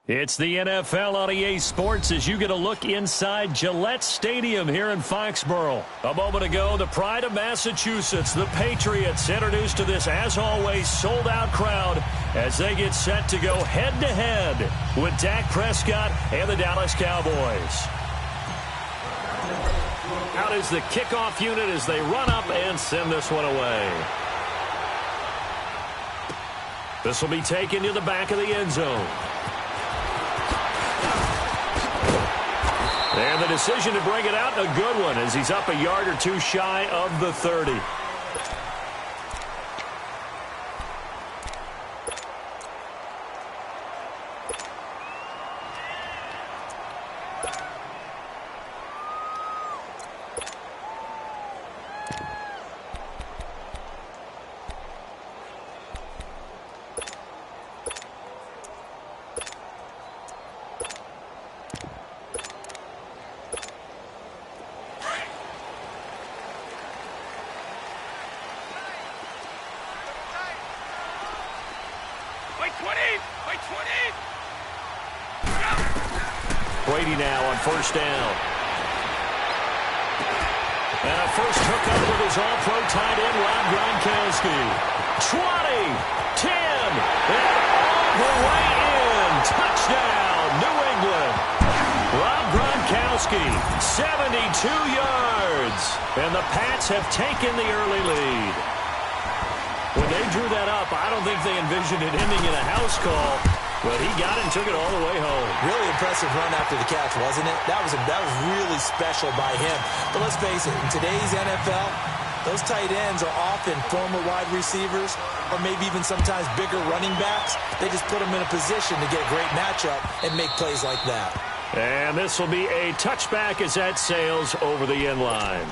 It's the NFL on EA Sports as you get a look inside Gillette Stadium here in Foxborough. A moment ago, the pride of Massachusetts, the Patriots, introduced to this, as always, sold-out crowd as they get set to go head-to-head with Dak Prescott and the Dallas Cowboys. Out is the kickoff unit as they run up and send this one away. This will be taken to the back of the end zone. And the decision to bring it out, a good one, as he's up a yard or two shy of the 30. Brady now on first down. And a first hookup with his all-pro tight end, Rob Gronkowski. 20, 10, and all the way in. Touchdown, New England. Rob Gronkowski, 72 yards. And the Pats have taken the early lead. When they drew that up, I don't think they envisioned it ending in a house call. But he got it and took it all the way home. Really impressive run after the catch, wasn't it? That was really special by him. But let's face it, in today's NFL, those tight ends are often former wide receivers or maybe even sometimes bigger running backs. They just put them in a position to get a great matchup and make plays like that. And this will be a touchback as that sails over the end line.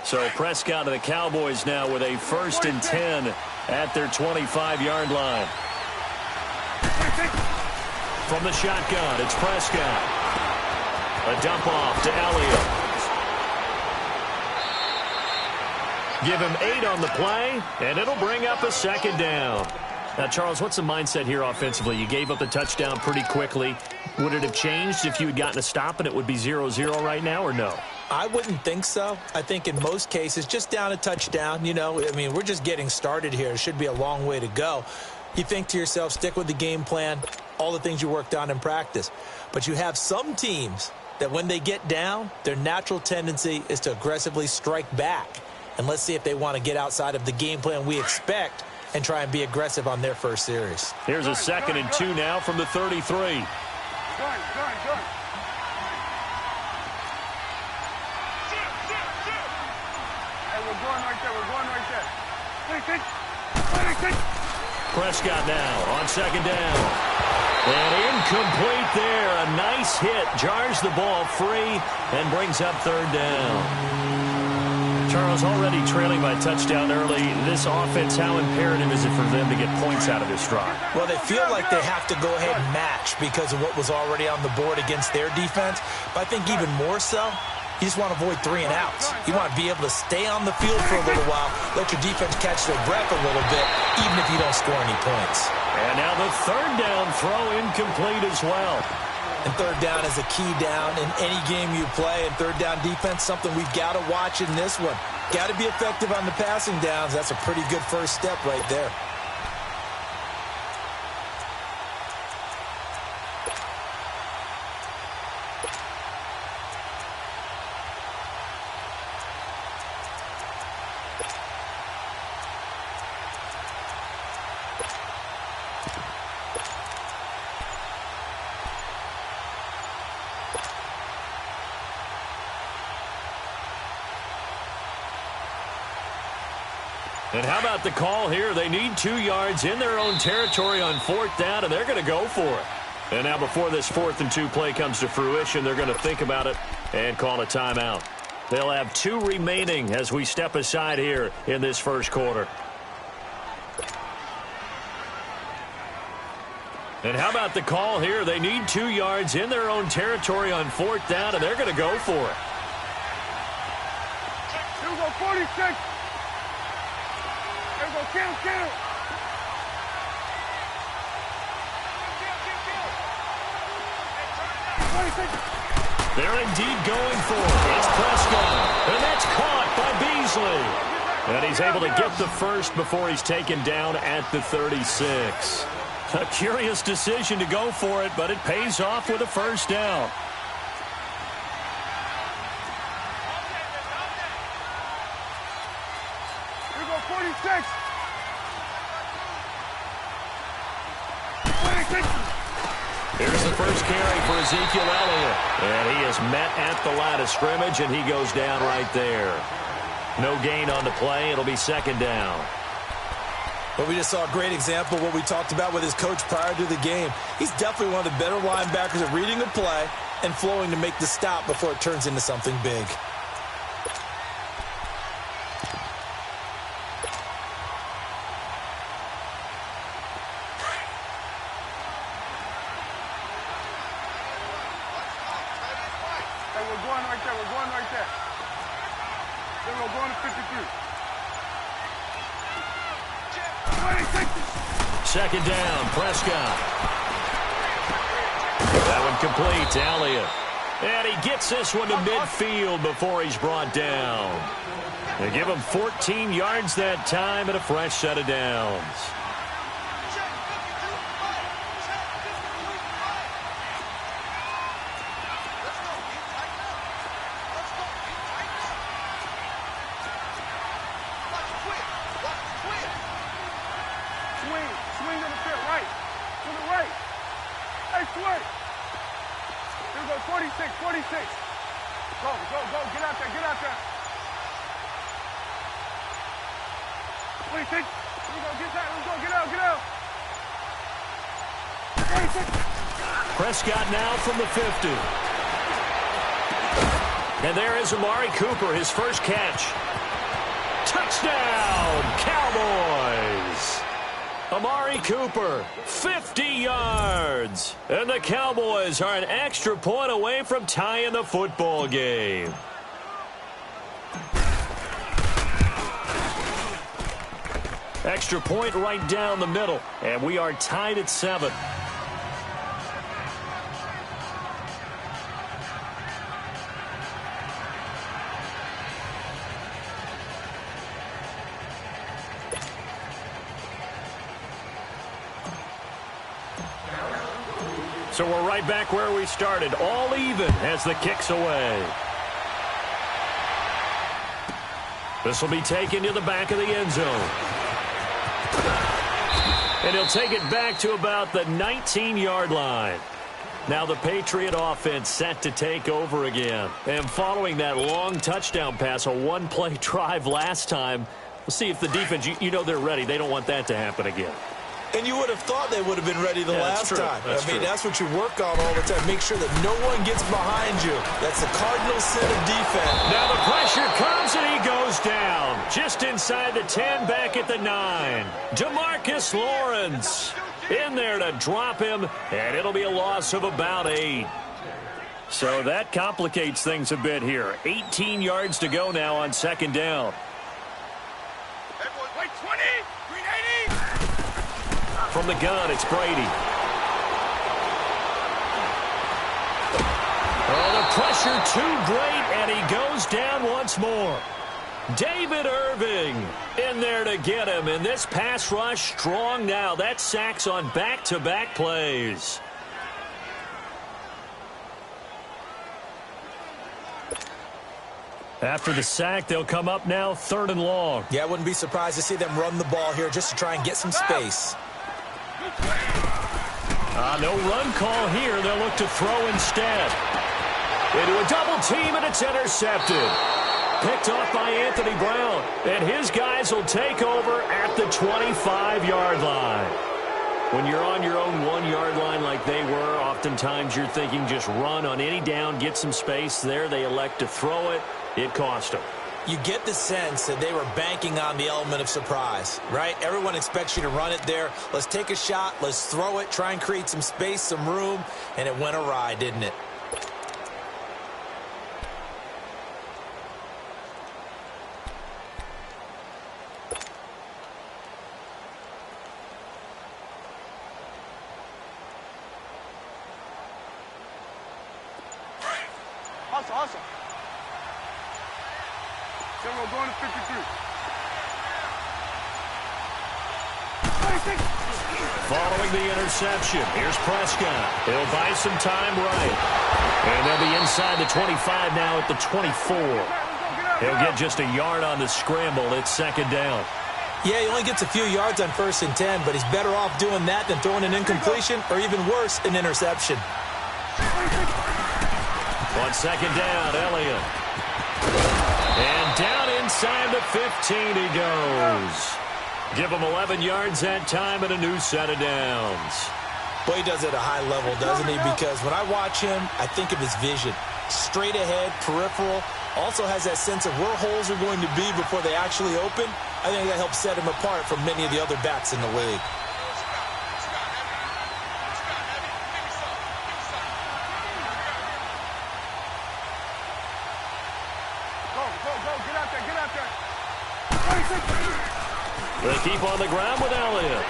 So Prescott and the Cowboys now with a 1st and 10 at their 25-yard line. From the shotgun, it's Prescott. A dump off to Elliott. Give him 8 on the play, and it'll bring up a 2nd down. Now, Charles, what's the mindset here offensively? You gave up the touchdown pretty quickly. Would it have changed if you had gotten a stop and it would be 0-0 right now, or no? I wouldn't think so. I think in most cases, just down a touchdown, we're just getting started here. It should be a long way to go. You think to yourself, stick with the game plan, all the things you worked on in practice. But you have some teams that when they get down, their natural tendency is to aggressively strike back. And let's see if they want to get outside of the game plan we expect and try and be aggressive on their first series. Here's a 2nd and 2 now from the 33. Go. Prescott now on 2nd down. And incomplete there. A nice hit. Jars the ball free and brings up 3rd down. Charles, already trailing by touchdown early. This offense, how imperative is it for them to get points out of this drive? Well, they feel like they have to go ahead and match because of what was already on the board against their defense. But I think even more so, you just want to avoid 3 and outs. You want to be able to stay on the field for a little while, let your defense catch their breath a little bit, even if you don't score any points. And now the 3rd down throw incomplete as well. And 3rd down is a key down in any game you play. And 3rd down defense, something we've got to watch in this one. Got to be effective on the passing downs. That's a pretty good first step right there. And how about the call here? They need 2 yards in their own territory on 4th down, and they're going to go for it. And now before this 4th and 2 play comes to fruition, they're going to think about it and call a timeout. They'll have 2 remaining as we step aside here in this first quarter. And how about the call here? They need 2 yards in their own territory on 4th down, and they're going to go for it. Here we go, 46. Here we go, count. They're indeed going for it. It's Prescott, and that's caught by Beasley. And he's able to get the first before he's taken down at the 36. A curious decision to go for it, but it pays off with a first down. Here we go, 46. 26. Here's the first carry for Ezekiel Elliott. And he is met at the line of scrimmage, and he goes down right there. No gain on the play. It'll be 2nd down. But we just saw a great example of what we talked about with his coach prior to the game. He's definitely one of the better linebackers at reading a play and flowing to make the stop before it turns into something big. We're going right there. Then we're going to 53. 26. 2nd down, Prescott. That one complete to Elliott. And he gets this one to midfield before he's brought down. They give him 14 yards that time and a fresh set of downs. Swing to the pit, right. To the right. Hey, swing. Here we go, 46. Go. Get out there. 26. Here we go, get out. Get out. 26. Prescott now from the 50. And there is Amari Cooper, his first catch. Touchdown, Cowboys! Amari Cooper, 50 yards. And the Cowboys are an extra point away from tying the football game. Extra point right down the middle. And we are tied at 7. So we're right back where we started, all even as the kick's away. This will be taken to the back of the end zone. And he'll take it back to about the 19-yard line. Now the Patriot offense set to take over again. And following that long touchdown pass, a one-play drive last time, we'll see if the defense, you know they're ready. They don't want that to happen again. And you would have thought they would have been ready the last time. That's what you work on all the time. Make sure that no one gets behind you. That's the cardinal sin of defense. Now the pressure comes and he goes down. Just inside the 10, back at the 9. DeMarcus Lawrence in there to drop him, and it'll be a loss of about 8. So that complicates things a bit here. 18 yards to go now on 2nd down. Wait, 20, 380. From the gun, it's Brady. Oh, the pressure too great, and he goes down once more. David Irving in there to get him, and this pass rush strong now. That's sacks on back-to-back plays. After the sack, they'll come up now 3rd and long. Yeah, I wouldn't be surprised to see them run the ball here just to try and get some space. No run call here. They'll look to throw instead. Into a double team, and it's intercepted. Picked off by Anthony Brown. And his guys will take over at the 25-yard line. When you're on your own 1-yard line like they were, oftentimes you're thinking just run on any down, get some space. There they elect to throw it. It cost them. You get the sense that they were banking on the element of surprise, right? Everyone expects you to run it there. Let's take a shot. Let's throw it. Try and create some space, some room. And it went awry, didn't it? Hustle. Then we're going to 53. Following the interception, here's Prescott. He'll buy some time right. And they'll be inside the 25 now at the 24. He'll get just a yard on the scramble. It's second down. Yeah, he only gets a few yards on 1st and 10, but he's better off doing that than throwing an incompletion or even worse, an interception. On second down, Elliott. And down inside the 15 he goes. Give him 11 yards that time and a new set of downs. Boy, he does it at a high level, doesn't he? Because when I watch him, I think of his vision. Straight ahead, peripheral. Also has that sense of where holes are going to be before they actually open. I think that helps set him apart from many of the other backs in the league. They keep on the ground with Elliott.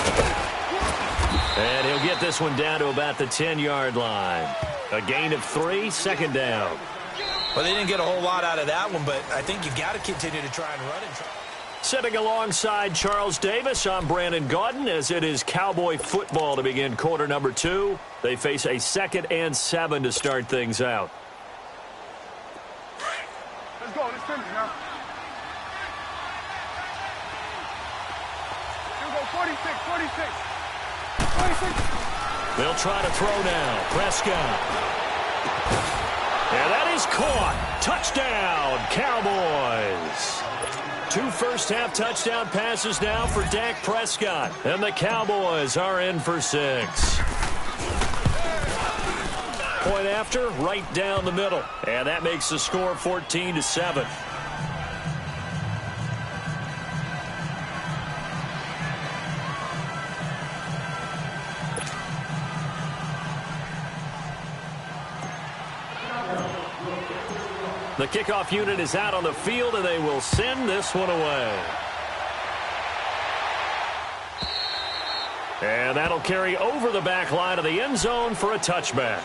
And he'll get this one down to about the 10-yard line. A gain of 3, second down. Well, they didn't get a whole lot out of that one, but I think you've got to continue to try and run it. Sitting alongside Charles Davis, I'm Brandon Gaudin, as it is Cowboy football to begin quarter number 2. They face a 2nd and 7 to start things out. Let's go. Let's finish now. Here we go. 46. They'll try to throw now. Prescott. And that is caught. Touchdown, Cowboys. 2 first-half touchdown passes now for Dak Prescott. And the Cowboys are in for 6. Point after, right down the middle. And that makes the score 14-7. The kickoff unit is out on the field, and they will send this one away. And that'll carry over the back line of the end zone for a touchback.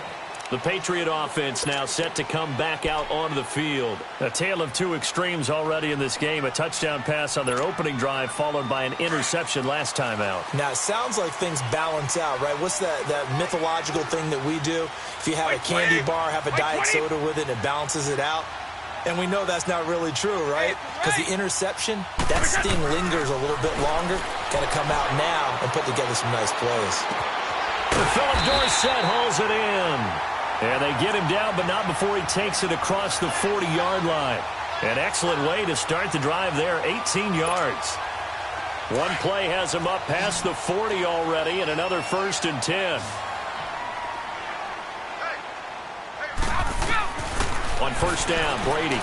The Patriot offense now set to come back out onto the field. A tale of 2 extremes already in this game. A touchdown pass on their opening drive, followed by an interception last time out. Now, it sounds like things balance out, right? What's that mythological thing that we do? If you have a candy bar, have a diet soda with it, it balances it out. And we know that's not really true, right? Because the interception, that sting lingers a little bit longer. Got to come out now and put together some nice plays. Philip Dorsett hauls it in. And they get him down, but not before he takes it across the 40-yard line. An excellent way to start the drive there, 18 yards. One play has him up past the 40 already, and another 1st and 10. On 1st down, Brady.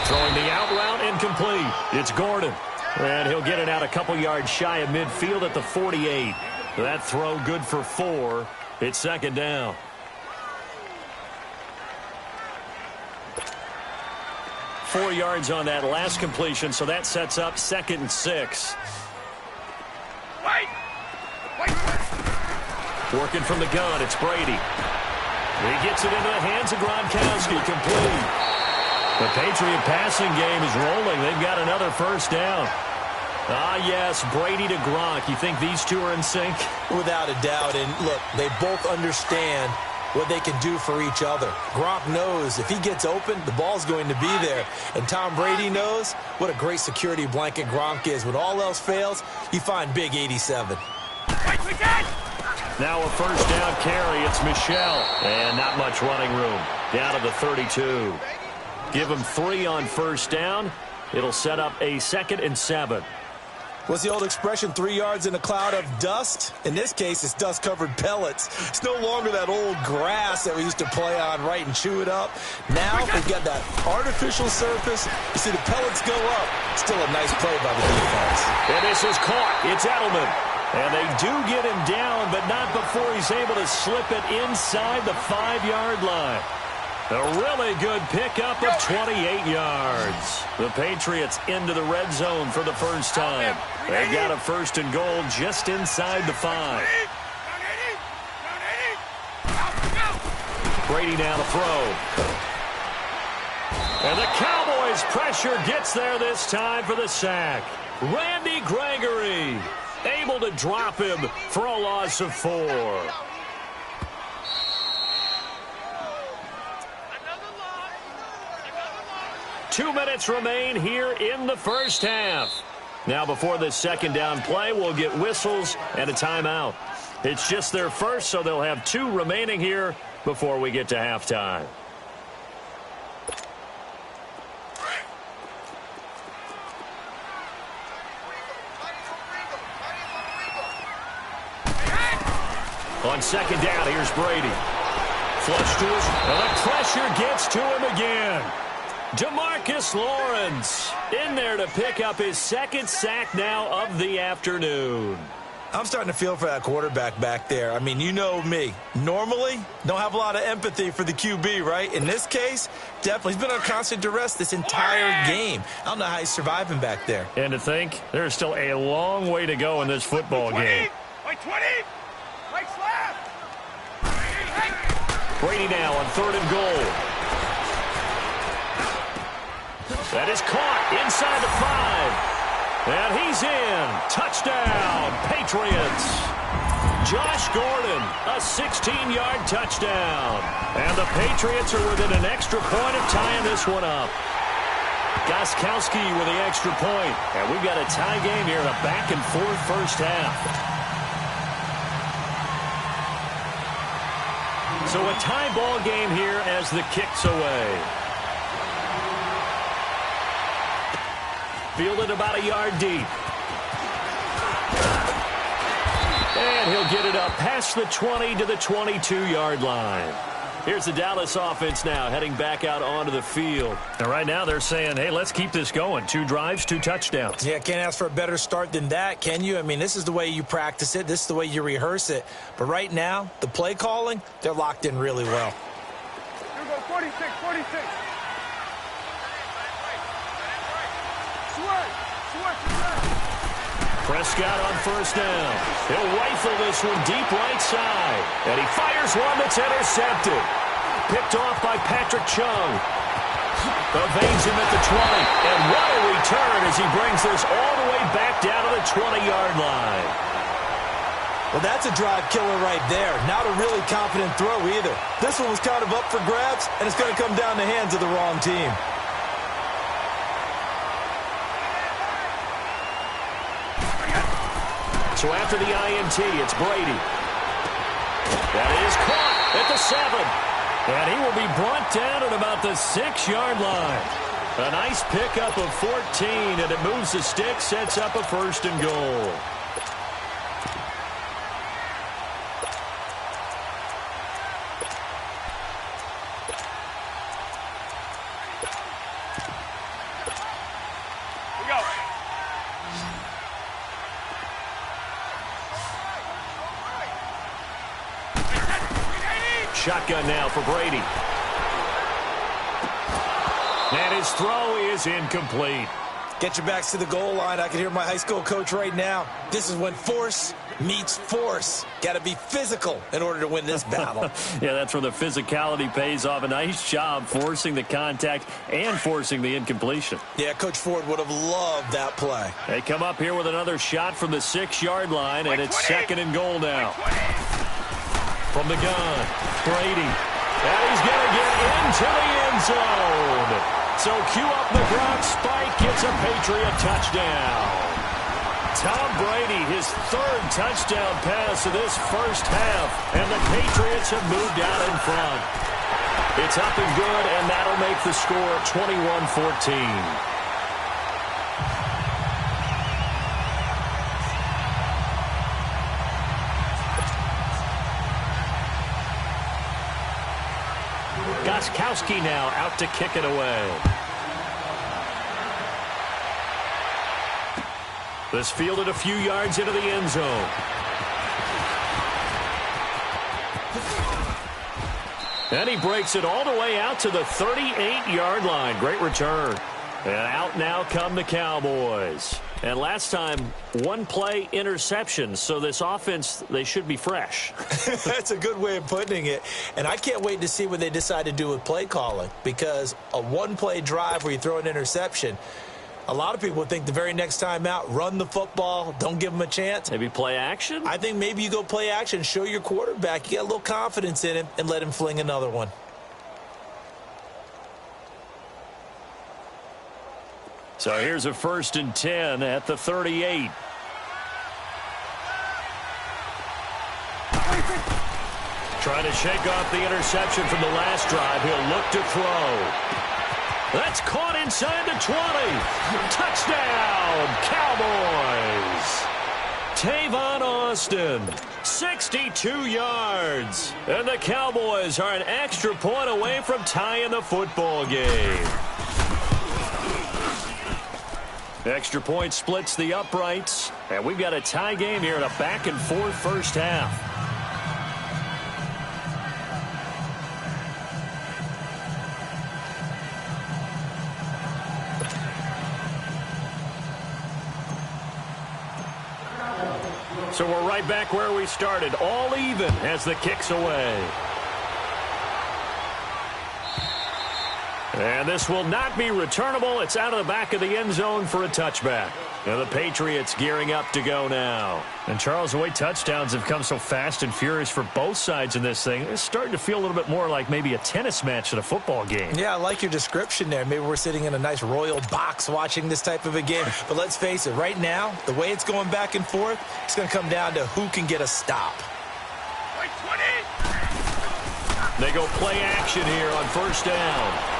Throwing the out route, incomplete. It's Gordon. And he'll get it out a couple yards shy of midfield at the 48. That throw good for 4. It's second down. Four yards on that last completion, so that sets up 2nd and 6. Working from the gun, it's Brady. He gets it into the hands of Gronkowski, complete. The Patriot passing game is rolling. They've got another 1st down. Ah, yes, Brady to Gronk. You think these two are in sync? Without a doubt. And, look, they both understand what they can do for each other. Gronk knows if he gets open, the ball's going to be there. And Tom Brady knows what a great security blanket Gronk is. When all else fails, you find big 87. Now a 1st down carry. It's Michel. And not much running room. Down to the 32. Give him 3 on 1st down. It'll set up a 2nd and 7. What's the old expression, 3 yards in a cloud of dust? In this case, it's dust-covered pellets. It's no longer that old grass that we used to play on, right, and chew it up. Now we've got that artificial surface. You see the pellets go up. Still a nice play by the defense. And this is caught. It's Edelman. And they do get him down, but not before he's able to slip it inside the 5-yard line. A really good pickup of 28 yards. The Patriots into the red zone for the first time. They got a 1st and goal just inside the 5. Brady now to throw. And the Cowboys' pressure gets there this time for the sack. Randy Gregory able to drop him for a loss of 4. 2 minutes remain here in the first half. Now before this second down play, we'll get whistles and a timeout. It's just their first, so they'll have 2 remaining here before we get to halftime. On second down, here's Brady. Flush to his, and the pressure gets to him again. DeMarcus Lawrence in there to pick up his 2nd sack now of the afternoon. I'm starting to feel for that quarterback back there. I mean, you know me. Normally, don't have a lot of empathy for the QB, right? In this case, definitely. He's been on constant duress this entire game. I don't know how he's surviving back there. And to think, there's still a long way to go in this football game. Like 20. Like slap. Brady now on 3rd and goal. That is caught inside the 5. And he's in. Touchdown, Patriots. Josh Gordon, a 16-yard touchdown. And the Patriots are within an extra point of tying this one up. Gostkowski with the extra point. And we've got a tie game here in a back-and-forth first half. So a tie ball game here as the kick's away. Fielded about a yard deep. And he'll get it up past the 20 to the 22-yard line. Here's the Dallas offense now heading back out onto the field. And right now they're saying, hey, let's keep this going. 2 drives, 2 touchdowns. Yeah, can't ask for a better start than that, can you? I mean, this is the way you practice it. This is the way you rehearse it. But right now, the play calling, they're locked in really well. Here we go, 46, 46. Prescott on 1st down. He'll rifle this one deep right side. And he fires one that's intercepted. Picked off by Patrick Chung. Evades him at the 20. And what a return as he brings this all the way back down to the 20-yard line. Well, that's a drive killer right there. Not a really confident throw either. This one was kind of up for grabs, and it's going to come down the hands of the wrong team. So after the INT, it's Brady. That is caught at the 7. And he will be brought down at about the 6-yard line. A nice pickup of 14, and it moves the stick, sets up a 1st and goal. Shotgun now for Brady. And his throw is incomplete. Get your backs to the goal line. I can hear my high school coach right now. This is when force meets force. Got to be physical in order to win this battle. Yeah, that's where the physicality pays off. A nice job forcing the contact and forcing the incompletion. Yeah, Coach Ford would have loved that play. They come up here with another shot from the 6-yard line, and it's 2nd and goal now. From the gun, Brady. And he's going to get into the end zone. So cue up the Gronk spike, gets a Patriot touchdown. Tom Brady, his 3rd touchdown pass of this first half, and the Patriots have moved out in front. It's up and good, and that'll make the score 21-14. Gostkowski now out to kick it away. This fielded a few yards into the end zone. And he breaks it all the way out to the 38-yard line. Great return. And out now come the Cowboys. And last time, one-play interception. So this offense, they should be fresh. That's a good way of putting it. And I can't wait to see what they decide to do with play calling. Because a one-play drive where you throw an interception, a lot of people think the very next time out, run the football, don't give them a chance. Maybe play action? I think maybe you go play action, show your quarterback, you got a little confidence in him, and let him fling another one. So here's a 1st and 10 at the 38. Trying to shake off the interception from the last drive. He'll look to throw. That's caught inside the 20. Touchdown, Cowboys. Tavon Austin, 62 yards. And the Cowboys are an extra point away from tying the football game. Extra point splits the uprights. And we've got a tie game here in a back-and-forth first half. So we're right back where we started, all even as the kick's away. And this will not be returnable. It's out of the back of the end zone for a touchback. And the Patriots gearing up to go now. And Charles, the way touchdowns have come so fast and furious for both sides in this thing, it's starting to feel a little bit more like maybe a tennis match than a football game. Yeah, I like your description there. Maybe we're sitting in a nice royal box watching this type of a game. But let's face it, right now, the way it's going back and forth, it's going to come down to who can get a stop. They go play action here on 1st down.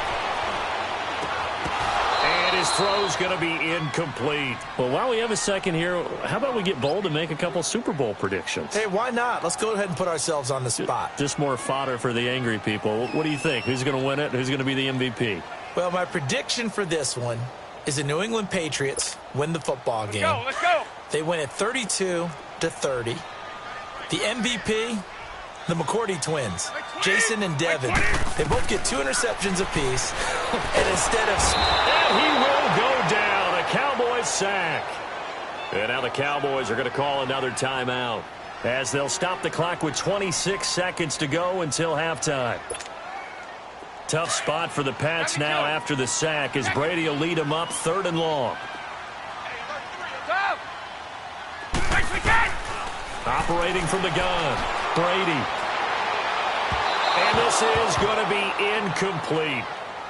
His throw's going to be incomplete. Well, while we have a second here, how about we get bold and make a couple Super Bowl predictions? Hey, why not? Let's go ahead and put ourselves on the spot. Just more fodder for the angry people. What do you think? Who's going to win it? Who's going to be the MVP? Well, my prediction for this one is the New England Patriots win the football game. Let's go. They win it 32-30. The MVP, the McCourty twins, Jason and Devin. They both get 2 interceptions apiece. And instead of... And he will go down. A Cowboys sack. And now the Cowboys are going to call another timeout as they'll stop the clock with 26 seconds to go until halftime. Tough spot for the Pats now after the sack as Brady will lead them up 3rd and long. Operating from the gun, Brady. And this is going to be incomplete.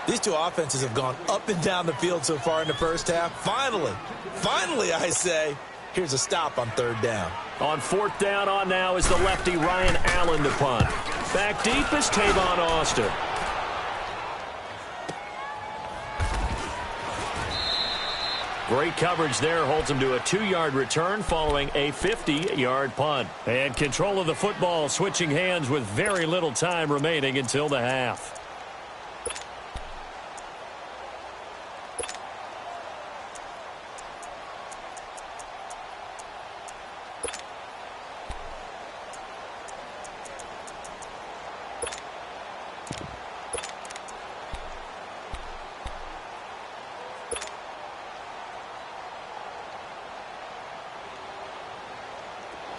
These two offenses have gone up and down the field so far in the first half. Finally, I say, here's a stop on 3rd down. On 4th down on now is the lefty Ryan Allen to punt. Back deep is Tavon Austin. Great coverage there, holds him to a 2-yard return following a 50-yard punt. And control of the football switching hands with very little time remaining until the half.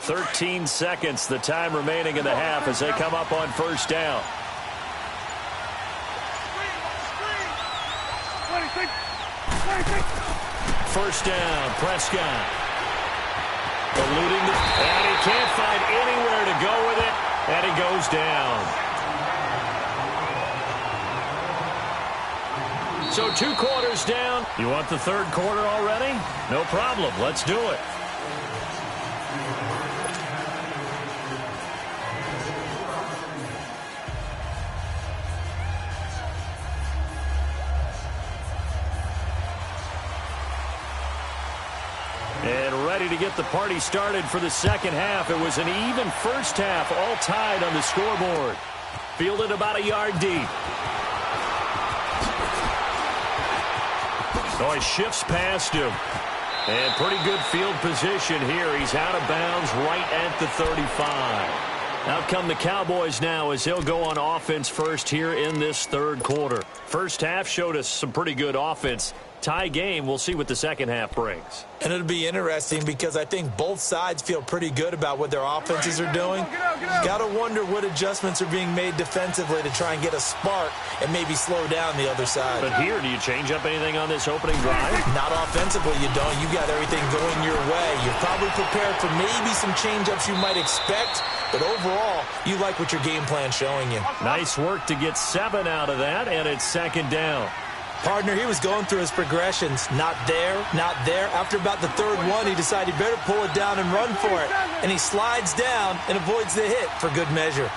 Thirteen seconds, the time remaining in the half as they come up on 1st down. 1st down, Prescott. Eluding the... And he can't find anywhere to go with it, and he goes down. So 2 quarters down. You want the 3rd quarter already? No problem. Let's do it. To get the party started for the second half. It was an even first half, all tied on the scoreboard. Fielded about a yard deep. Oh, he shifts past him. And pretty good field position here. He's out of bounds right at the 35. Out come the Cowboys now as they'll go on offense first here in this third quarter. First half showed us some pretty good offense. Tie game, we'll see what the second half brings. And it'll be interesting because I think both sides feel pretty good about what their offenses are doing. Got to wonder what adjustments are being made defensively to try and get a spark and maybe slow down the other side. But here, do you change up anything on this opening drive? Not offensively, you don't. You got everything going your way. You're probably prepared for maybe some change-ups you might expect, but overall, you like what your game plan's showing you. Nice work to get 7 out of that, and it's second down. Partner, he was going through his progressions. Not there, not there. After about the third one, he decided he better pull it down and run for it. And he slides down and avoids the hit for good measure.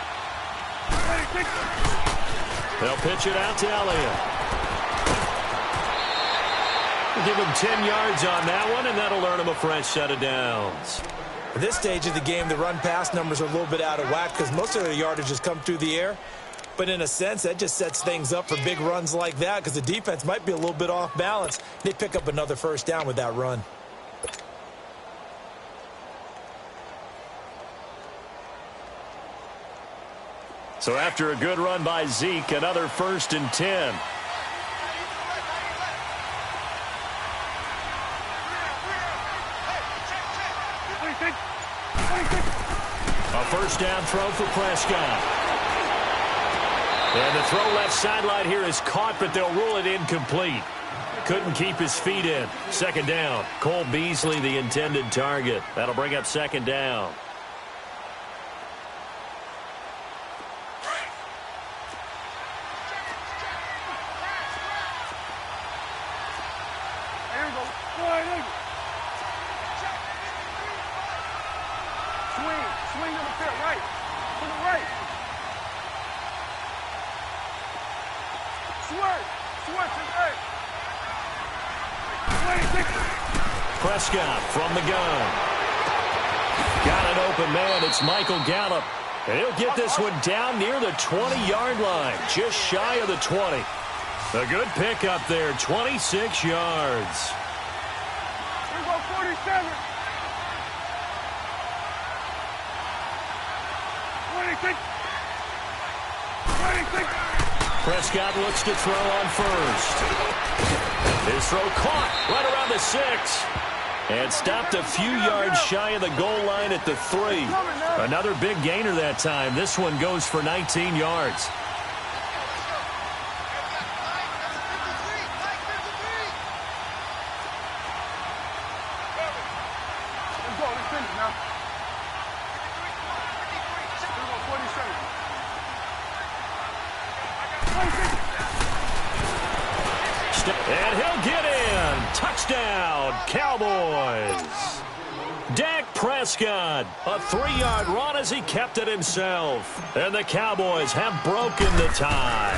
They'll pitch it out to Elliott. Give him 10 yards on that one, and that'll earn him a fresh set of downs. At this stage of the game, the run-pass numbers are a little bit out of whack because most of their yardage has come through the air. But in a sense, that just sets things up for big runs like that because the defense might be a little bit off balance. They pick up another first down with that run. So after a good run by Zeke, another 1st and 10. A first down throw for Prescott. And the throw left sideline here is caught, but they'll rule it incomplete. Couldn't keep his feet in. Second down. Cole Beasley, the intended target. That'll bring up second down. Swing on the field, right. To the right. Swerve to the right. Prescott from the gun. Got an open man. It's Michael Gallup. And he'll get this one down near the 20-yard line, just shy of the 20. A good pickup there, 26 yards. Here go 47. 26. 26. Prescott looks to throw on first. His throw caught right around the 6. And stopped a few yards shy of the goal line at the 3. Another big gainer that time. This one goes for 19 yards. Let's go. Let's finish now. Here go 47. And he'll get in. Touchdown, Cowboys. Dak Prescott, a 3-yard run as he kept it himself. And the Cowboys have broken the tie.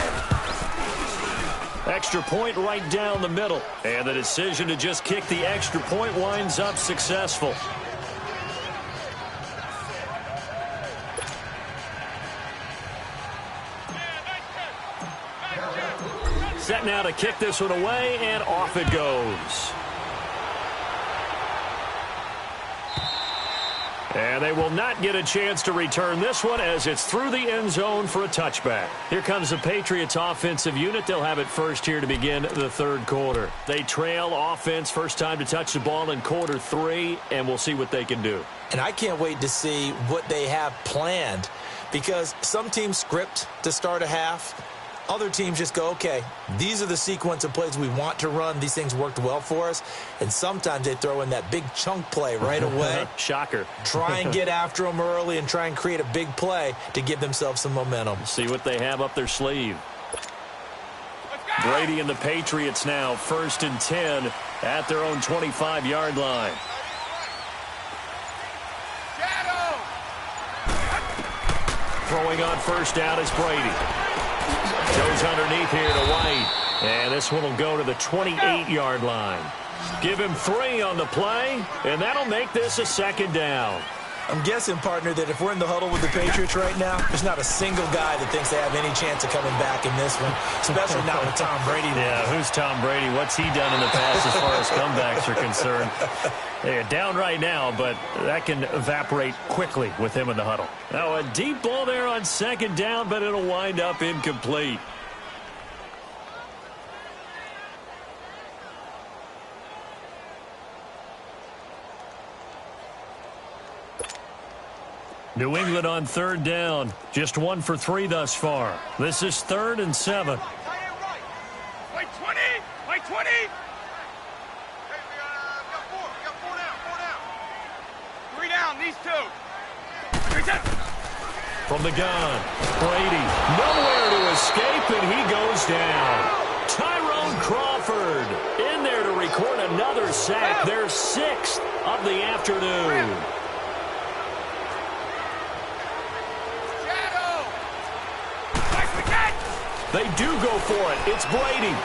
Extra point right down the middle. And the decision to just kick the extra point winds up successful. Set now to kick this one away, and off it goes. And they will not get a chance to return this one as it's through the end zone for a touchback. Here comes the Patriots offensive unit. They'll have it first here to begin the third quarter. They trail offense, first time to touch the ball in quarter 3, and we'll see what they can do. And I can't wait to see what they have planned because some teams script to start a half. Other teams just go, okay, these are the sequence of plays we want to run. These things worked well for us. And sometimes they throw in that big chunk play right away. Shocker. Try and get after them early and try and create a big play to give themselves some momentum. See what they have up their sleeve. Brady and the Patriots now, 1st and 10 at their own 25-yard line. Throwing on first down is Brady. Goes underneath here to White. And this one will go to the 28-yard line. Give him 3 on the play, and that'll make this a second down. I'm guessing, partner, that if we're in the huddle with the Patriots right now, there's not a single guy that thinks they have any chance of coming back in this one, especially not with Tom Brady. Yeah, who's Tom Brady? What's he done in the past as far as comebacks are concerned? They're down right now, but that can evaporate quickly with him in the huddle. Now, a deep ball there on second down, but it'll wind up incomplete. New England on third down. Just 1 for 3 thus far. This is 3rd and 7. Wait 20! Wait 20! Hey, we got 4. We got 4 down. 4 down. 3 down, these 2. From the gun, Brady. Nowhere to escape, and he goes down. Tyrone Crawford in there to record another sack. Their 6th of the afternoon. They do go for it. It's Brady.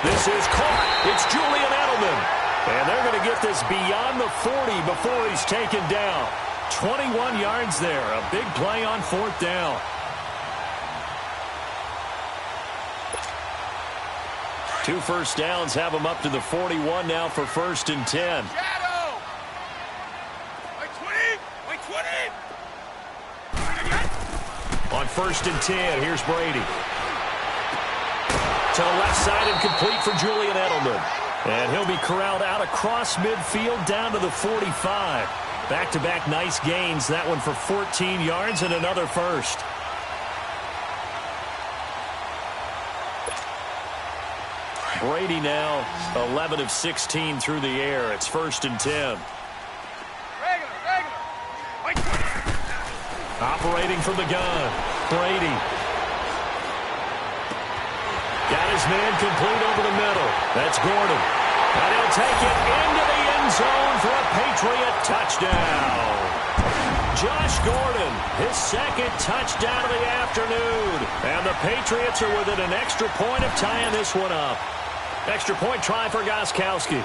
This is caught. It's Julian Edelman. And they're going to get this beyond the 40 before he's taken down. 21 yards there. A big play on 4th down. Two first downs have him up to the 41 now for 1st and 10. On 1st and 10, here's Brady. To the left side and complete for Julian Edelman. And he'll be corralled out across midfield down to the 45. Back-to-back nice gains. That one for 14 yards and another first. Brady now 11 of 16 through the air. It's 1st and 10. Operating from the gun, Brady. Got his man complete over the middle. That's Gordon. And he'll take it into the end zone for a Patriot touchdown. Josh Gordon, his 2nd touchdown of the afternoon. And the Patriots are within an extra point of tying this one up. Extra point try for Gostkowski.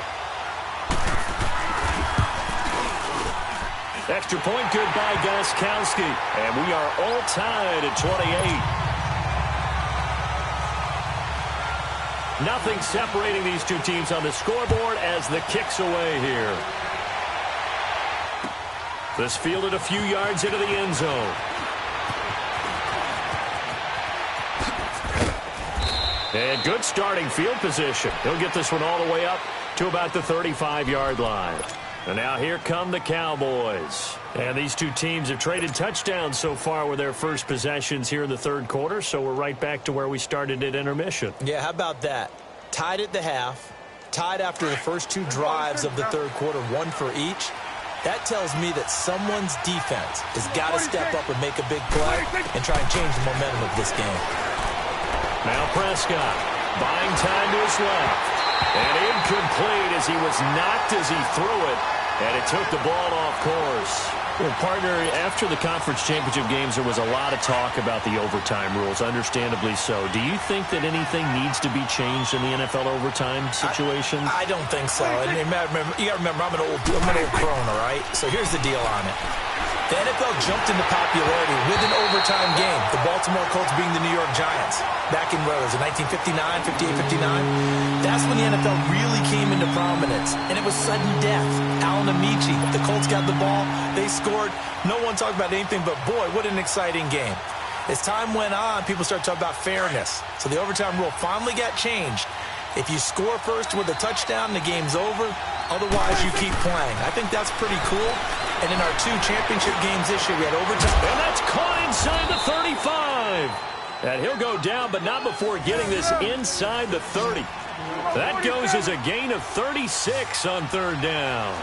Extra point good by Gostkowski. And we are all tied at 28. Nothing separating these two teams on the scoreboard as the kick's away here. This fielded a few yards into the end zone. And good starting field position. He'll get this one all the way up to about the 35-yard line. And now here come the Cowboys. And these two teams have traded touchdowns so far with their first possessions here in the 3rd quarter, so we're right back to where we started at intermission. Yeah, how about that? Tied at the half, tied after the first 2 drives of the 3rd quarter, 1 for each. That tells me that someone's defense has got to step up and make a big play and try and change the momentum of this game. Now Prescott buying time to his left. And incomplete as he was knocked as he threw it. And it took the ball off course. Well, partner, after the conference championship games, there was a lot of talk about the overtime rules, understandably so. Do you think that anything needs to be changed in the NFL overtime situation? I don't think so. And you got to remember, I'm an old crone, all right? So here's the deal on it. The NFL jumped into popularity with an overtime game. The Baltimore Colts being the New York Giants. Back in, what was it, 1959, 58, 59? That's when the NFL really came into prominence. And it was sudden death. Alan Amici, the Colts got the ball. They scored. No one talked about anything but, boy, what an exciting game. As time went on, people started talking about fairness. So the overtime rule finally got changed. If you score first with a touchdown, the game's over. Otherwise, you keep playing. I think that's pretty cool. And in our 2 championship games this year, we had overtime. And that's caught inside the 35. And he'll go down, but not before getting this inside the 30. That goes as a gain of 36 on 3rd down.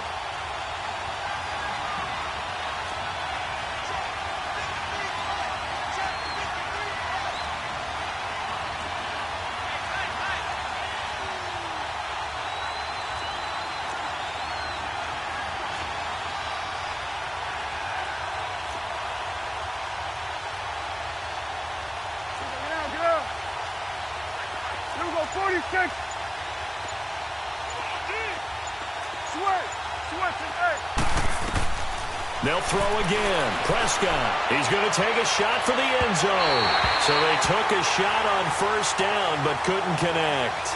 They'll throw again. Prescott. He's going to take a shot for the end zone. So they took a shot on first down but couldn't connect.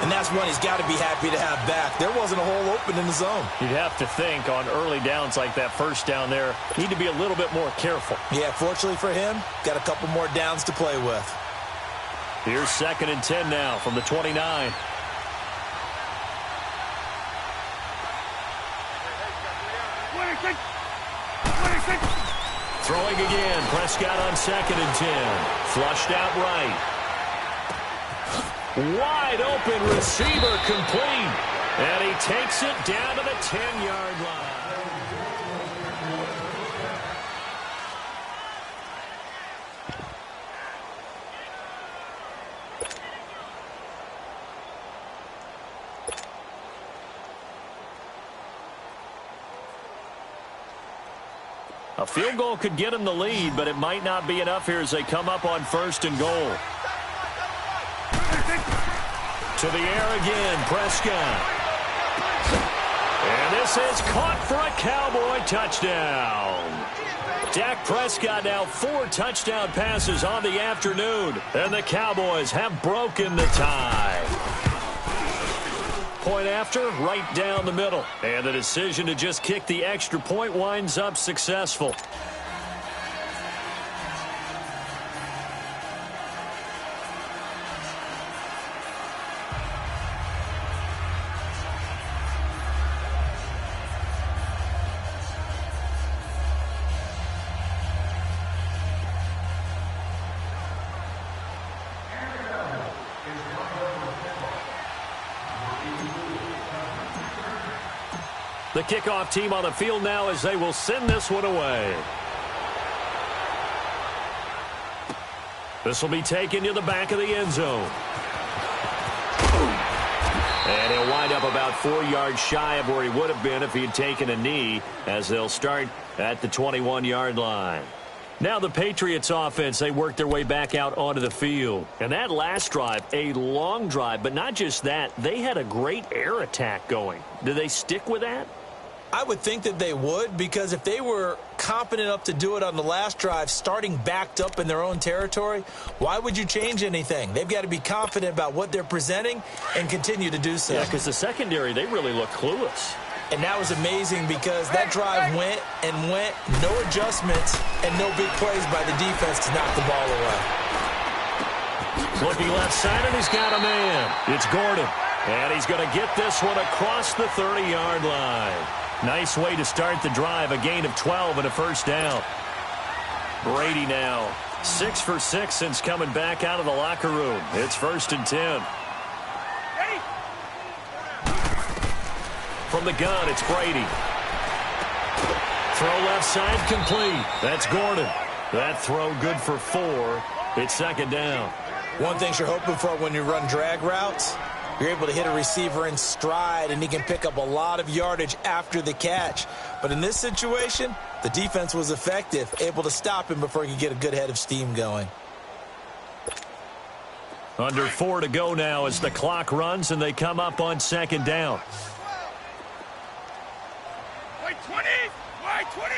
And that's one he's got to be happy to have back. There wasn't a hole open in the zone. You'd have to think on early downs like that first down there, need to be a little bit more careful. Yeah, fortunately for him, got a couple more downs to play with. Here's 2nd and 10 now from the 29. Throwing again. Prescott on 2nd and 10. Flushed out right. Wide open receiver complete. And he takes it down to the 10-yard line. A field goal could get him the lead, but it might not be enough here as they come up on 1st and goal. To the air again, Prescott. And this is caught for a Cowboy touchdown. Dak Prescott now 4 touchdown passes on the afternoon, and the Cowboys have broken the tie. Point after, right down the middle. And the decision to just kick the extra point winds up successful. The kickoff team on the field now as they will send this one away. This will be taken to the back of the end zone. And he'll wind up about 4 yards shy of where he would have been if he had taken a knee, as they'll start at the 21-yard line. Now the Patriots offense, they work their way back out onto the field. And that last drive, a long drive, but not just that, they had a great air attack going. Do they stick with that? I would think that they would, because if they were competent enough to do it on the last drive, starting backed up in their own territory, why would you change anything? They've got to be confident about what they're presenting and continue to do so. Yeah, because the secondary, they really look clueless. And that was amazing because that drive went and went, no adjustments, and no big plays by the defense to knock the ball away. Looking left side, and he's got a man. It's Gordon. And he's going to get this one across the 30-yard line. Nice way to start the drive, a gain of 12 and a first down. Brady now 6 for 6 since coming back out of the locker room. It's 1st and 10. From the gun, it's Brady. Throw left side complete. That's Gordon. That throw good for 4. It's 2nd down. One thing you're hoping for when you run drag routes, you're able to hit a receiver in stride, and he can pick up a lot of yardage after the catch. But in this situation, the defense was effective, able to stop him before he could get a good head of steam going. Under 4 to go now as the clock runs, and they come up on 2nd down. Wait, 20! Wait, 20!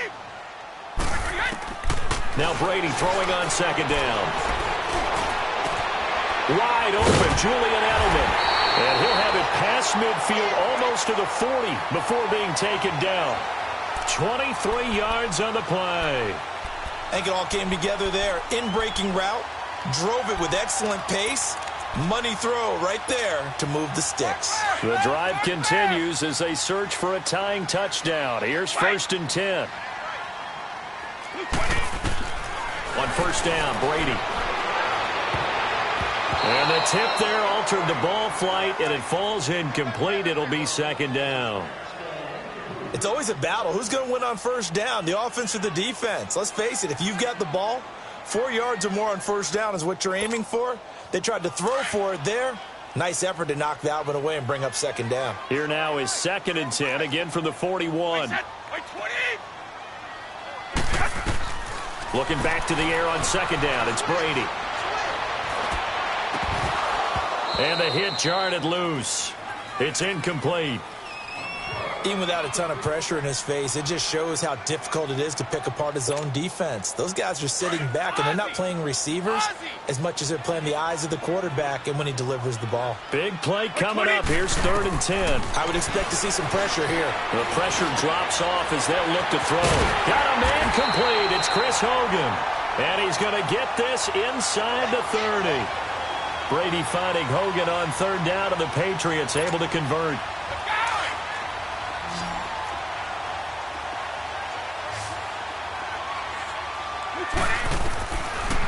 Now Brady throwing on 2nd down. Wide open, Julian Edelman. And he'll have it past midfield almost to the 40 before being taken down. 23 yards on the play. I think it all came together there. In-breaking route, drove it with excellent pace. Money throw right there to move the sticks. The drive continues as they search for a tying touchdown. Here's 1st and 10. On 1st down, Brady. And the tip there altered the ball flight, and it falls incomplete. It'll be 2nd down. It's always a battle. Who's going to win on 1st down, the offense or the defense? Let's face it, if you've got the ball, 4 yards or more on 1st down is what you're aiming for. They tried to throw for it there. Nice effort to knock that one away and bring up 2nd down. Here now is 2nd and 10, again from the 41. Looking back to the air on 2nd down, it's Brady. And the hit jarred it loose. It's incomplete. Even without a ton of pressure in his face, it just shows how difficult it is to pick apart his own defense. Those guys are sitting back, and they're not playing receivers as much as they're playing the eyes of the quarterback and when he delivers the ball. Big play coming up. Here's 3rd and 10. I would expect to see some pressure here. The pressure drops off as they'll look to throw. Got a man complete. It's Chris Hogan. And he's going to get this inside the 30. Brady finding Hogan on 3rd down, and the Patriots able to convert.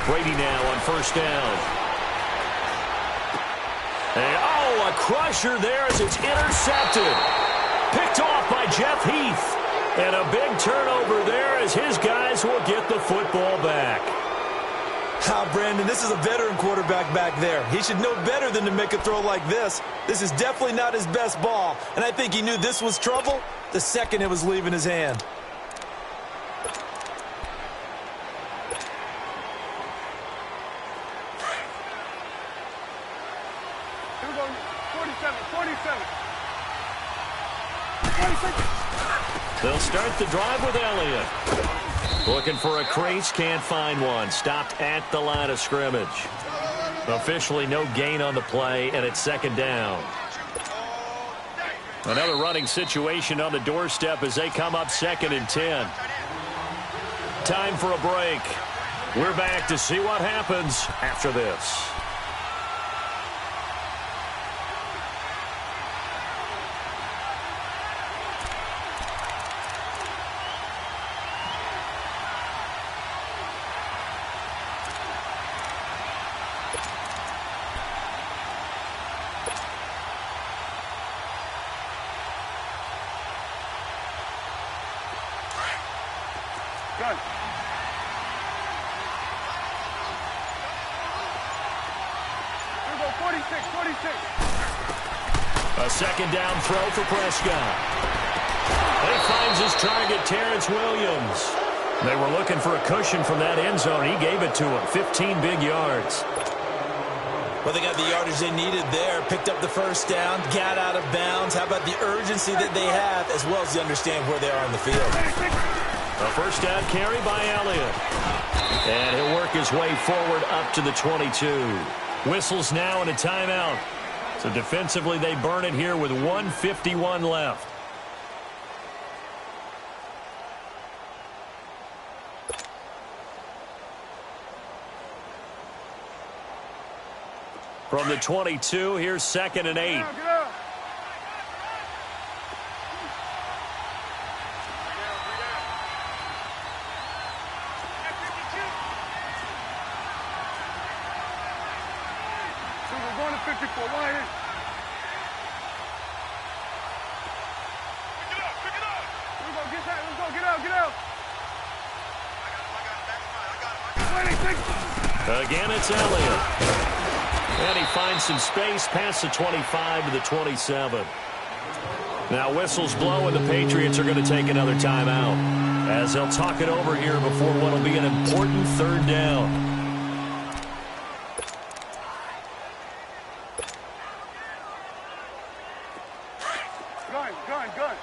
Brady now on 1st down. And, a crusher there as it's intercepted. Picked off by Jeff Heath. And a big turnover there as his guys will get the football back. Brandon, this is a veteran quarterback back there. He should know better than to make a throw like this. This is definitely not his best ball, and I think he knew this was trouble the second it was leaving his hand. Here we go, 47, 46. They'll start the drive with Elliott. Looking for a crease, can't find one. Stopped at the line of scrimmage. Officially no gain on the play, and it's 2nd down. Another running situation on the doorstep as they come up 2nd and 10. Time for a break. We're back to see what happens after this. Good. Here we go, 46, 46. A 2nd down throw for Prescott. And he finds his target, Terrence Williams. They were looking for a cushion from that end zone. He gave it to him. 15 big yards. Well, they got the yardage they needed there. Picked up the 1st down, got out of bounds. How about the urgency that they have, as well as they understand where they are on the field? A 1st down carry by Elliott. And he'll work his way forward up to the 22. Whistles now and a timeout. So defensively, they burn it here with 1:51 left. From the 22, here's 2nd and 8. Get up. We're going to 54. Why here? Pick it up. Pick it up. Here we go. Get that. Let's go. Get out. Get out. I got it. 26. Again, it's Elliott. And he finds some space past the 25 to the 27. Now whistles blow, and the Patriots are going to take another timeout as they'll talk it over here before what will be an important 3rd down. Gun.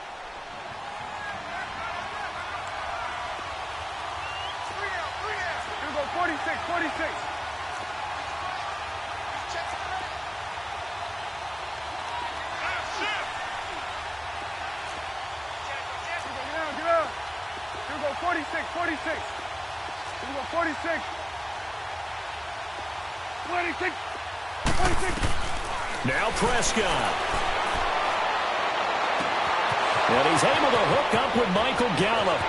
Here we go. 46, 46. Get out. Here we go, 46, 46. Here we go, 46. 26. 26. Now Prescott. And he's able to hook up with Michael Gallup.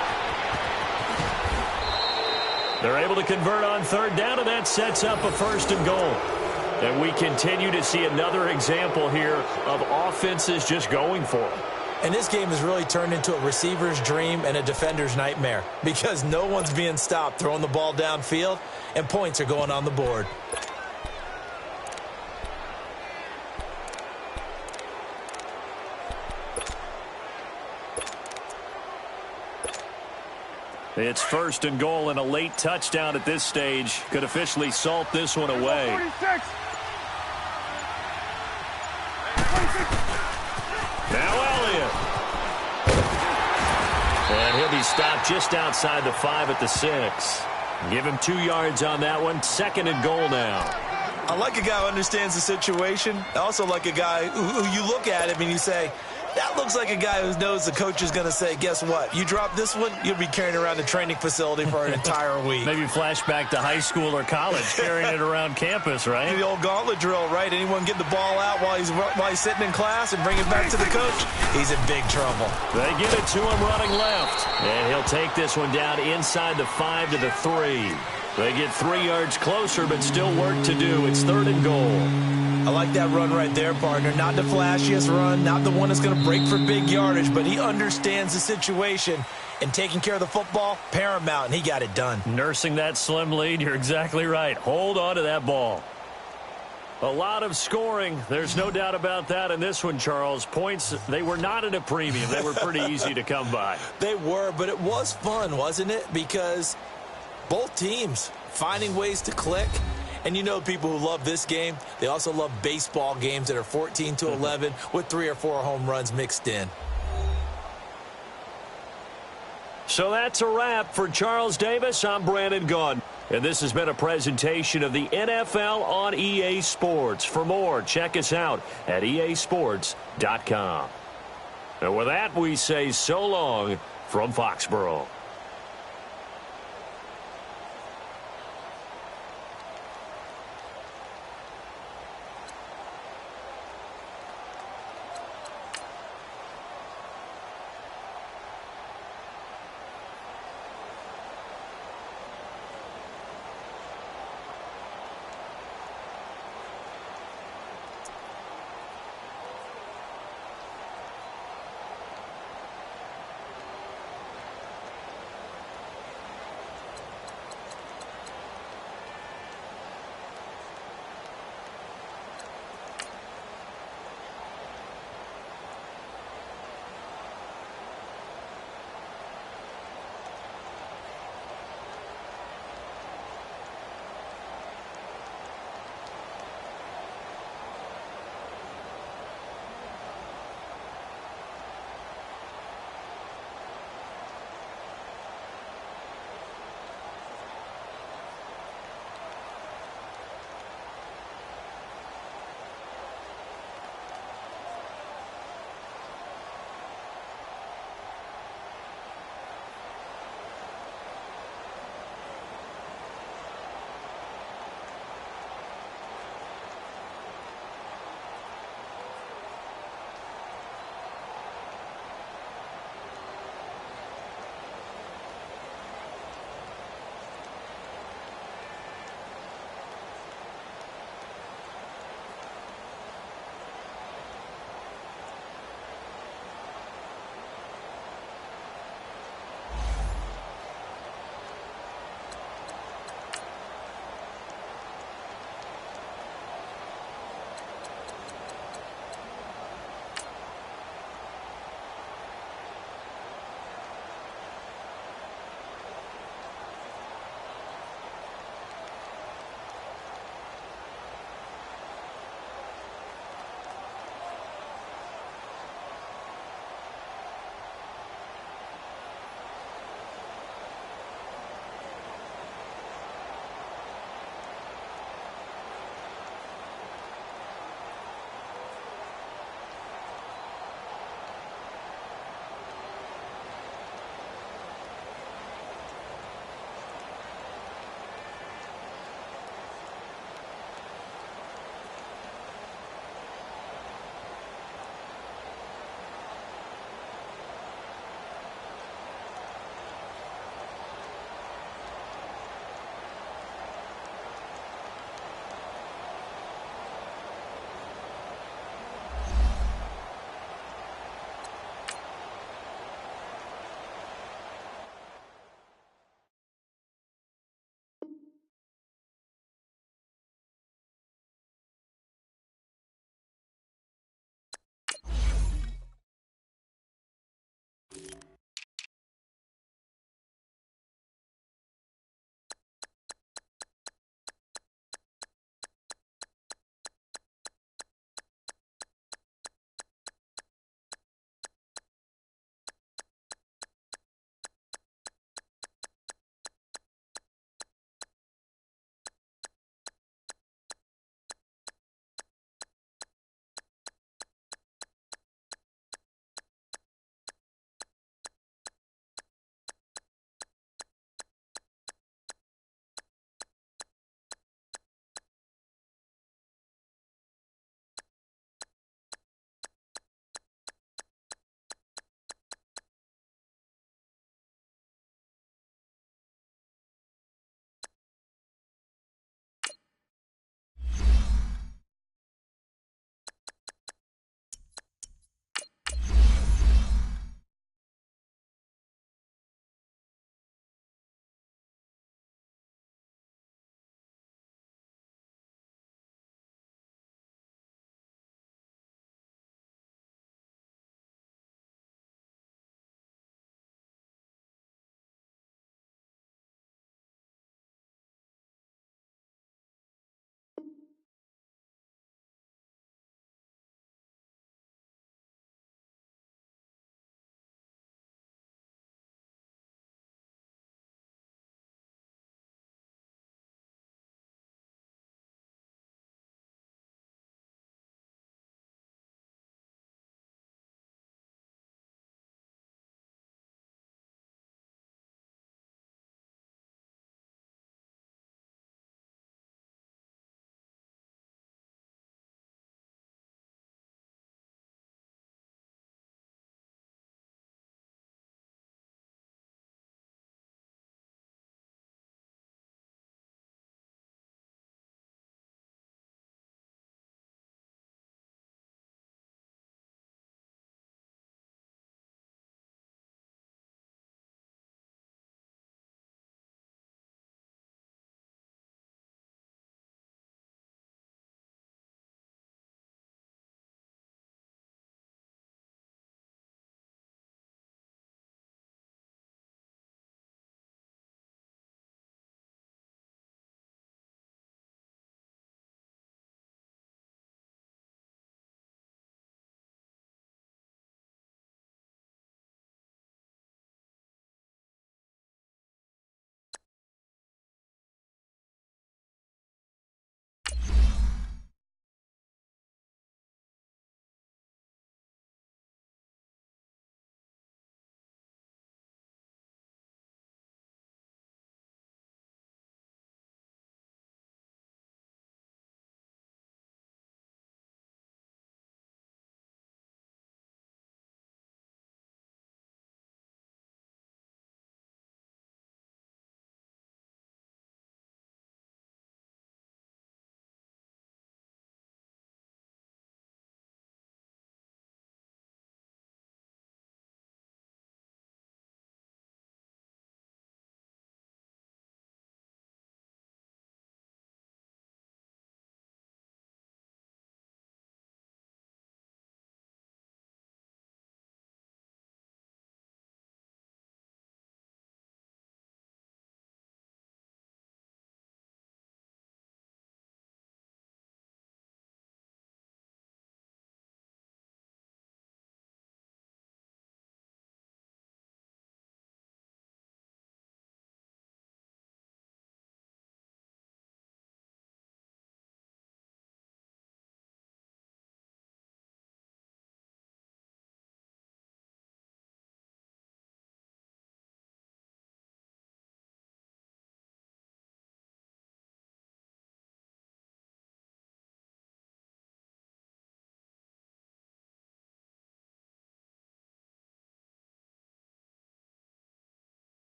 They're able to convert on 3rd down, and that sets up a 1st and goal. And we continue to see another example here of offenses just going for it. And this game has really turned into a receiver's dream and a defender's nightmare because no one's being stopped throwing the ball downfield, and points are going on the board. It's 1st and goal, and a late touchdown at this stage could officially salt this one away. 46. Now Elliott. And he'll be stopped just outside the 5 at the 6. Give him 2 yards on that one. 2nd and goal now. I like a guy who understands the situation. I also like a guy who you look at him and you say, that looks like a guy who knows the coach is going to say, guess what? You drop this one, you'll be carrying around the training facility for an entire week. Maybe flashback to high school or college, carrying it around campus, right? The old gauntlet drill, right? Anyone get the ball out while he's sitting in class and bring it back to the coach? He's in big trouble. They give it to him running left. And he'll take this one down inside the 5 to the 3. They get 3 yards closer, but still work to do. It's 3rd and goal. I like that run right there, partner. Not the flashiest run, not the one that's going to break for big yardage, but he understands the situation, and taking care of the football, paramount, and he got it done. Nursing that slim lead, you're exactly right. Hold on to that ball. A lot of scoring. There's no doubt about that in this one, Charles. Points, they were not at a premium. They were pretty easy to come by. They were, but it was fun, wasn't it? Because both teams finding ways to click. And you know people who love this game, they also love baseball games that are 14-11 with 3 or 4 home runs mixed in. So that's a wrap for Charles Davis. I'm Brandon Gaudin. And this has been a presentation of the NFL on EA Sports. For more, check us out at easports.com. And with that, we say so long from Foxborough.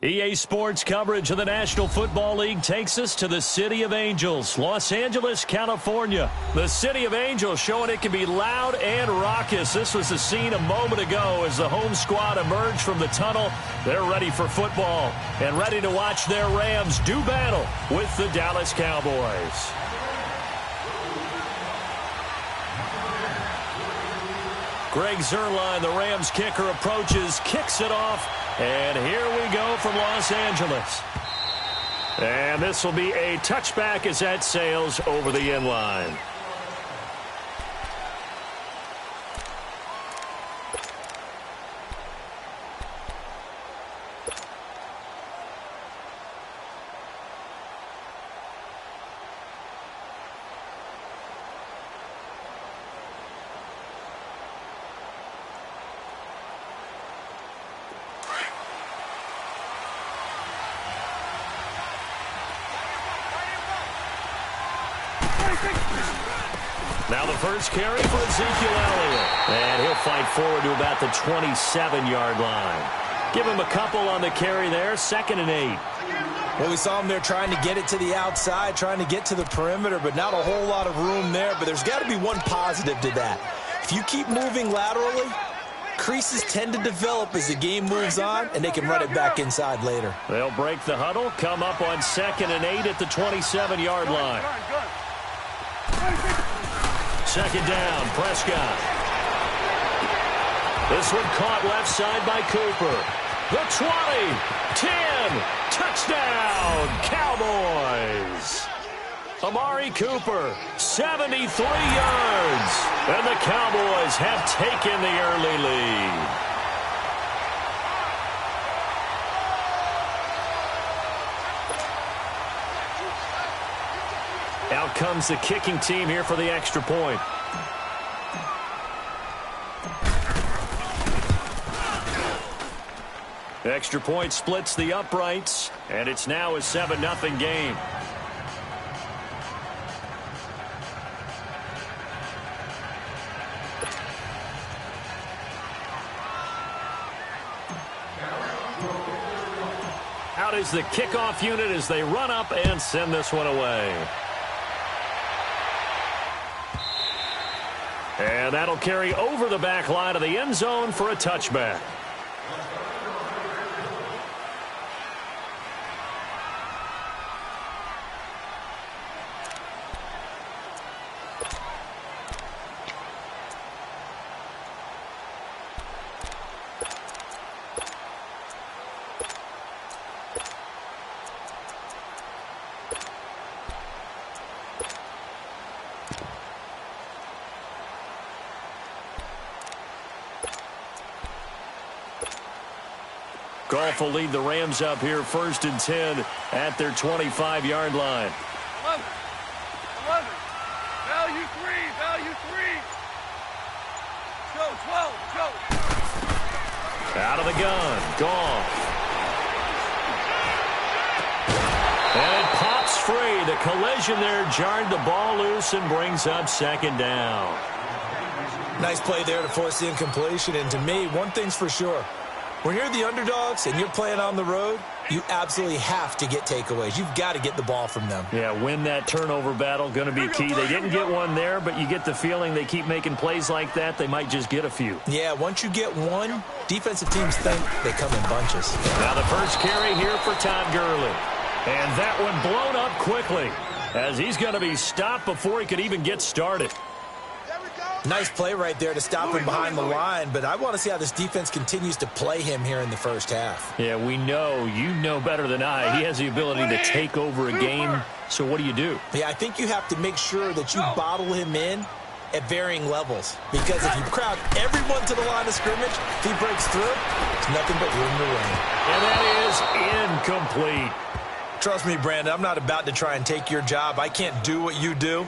EA Sports coverage of the National Football League takes us to the City of Angels, Los Angeles, California. The City of Angels showing it can be loud and raucous. This was the scene a moment ago as the home squad emerged from the tunnel. They're ready for football and ready to watch their Rams do battle with the Dallas Cowboys. Greg Zuerlein, the Rams kicker, approaches, kicks it off, and here we go from Los Angeles. And this will be a touchback as that sails over the end line. Now the first carry for Ezekiel Elliott. And he'll fight forward to about the 27-yard line. Give him a couple on the carry there, 2nd and 8. Well, we saw him there trying to get it to the outside, trying to get to the perimeter, but not a whole lot of room there. But there's got to be one positive to that. If you keep moving laterally, creases tend to develop as the game moves on, and they can run it back inside later. They'll break the huddle, come up on 2nd and 8 at the 27-yard line. 2nd down, Prescott. This one caught left side by Cooper. The 20, 10, touchdown, Cowboys. Amari Cooper, 73 yards. And the Cowboys have taken the early lead. Out comes the kicking team here for the extra point. Extra point splits the uprights, and it's now a 7-0 game. Out is the kickoff unit as they run up and send this one away. And that'll carry over the back line of the end zone for a touchback. Goff will lead the Rams up here 1st and 10 at their 25-yard line. 11. Value 3. Go, 12. Go. Out of the gun. Goff. And it pops free. The collision there jarred the ball loose and brings up 2nd down. Nice play there to force the incompletion. And to me, one thing's for sure. When you're the underdogs and you're playing on the road, you absolutely have to get takeaways. You've got to get the ball from them. Yeah, win that turnover battle, going to be key. They didn't get one there, but you get the feeling they keep making plays like that, they might just get a few. Yeah, once you get one, defensive teams think they come in bunches. Now the first carry here for Todd Gurley. And that one blown up quickly as he's going to be stopped before he could even get started. Nice play right there to stop him behind the line, but I want to see how this defense continues to play him here in the first half. Yeah, we know, you know better than I, he has the ability to take over a game, so what do you do? Yeah, I think you have to make sure that you bottle him in at varying levels, because if you crowd everyone to the line of scrimmage, if he breaks through, there's nothing but room to run. And that is incomplete. Trust me, Brandon, I'm not about to try and take your job. I can't do what you do.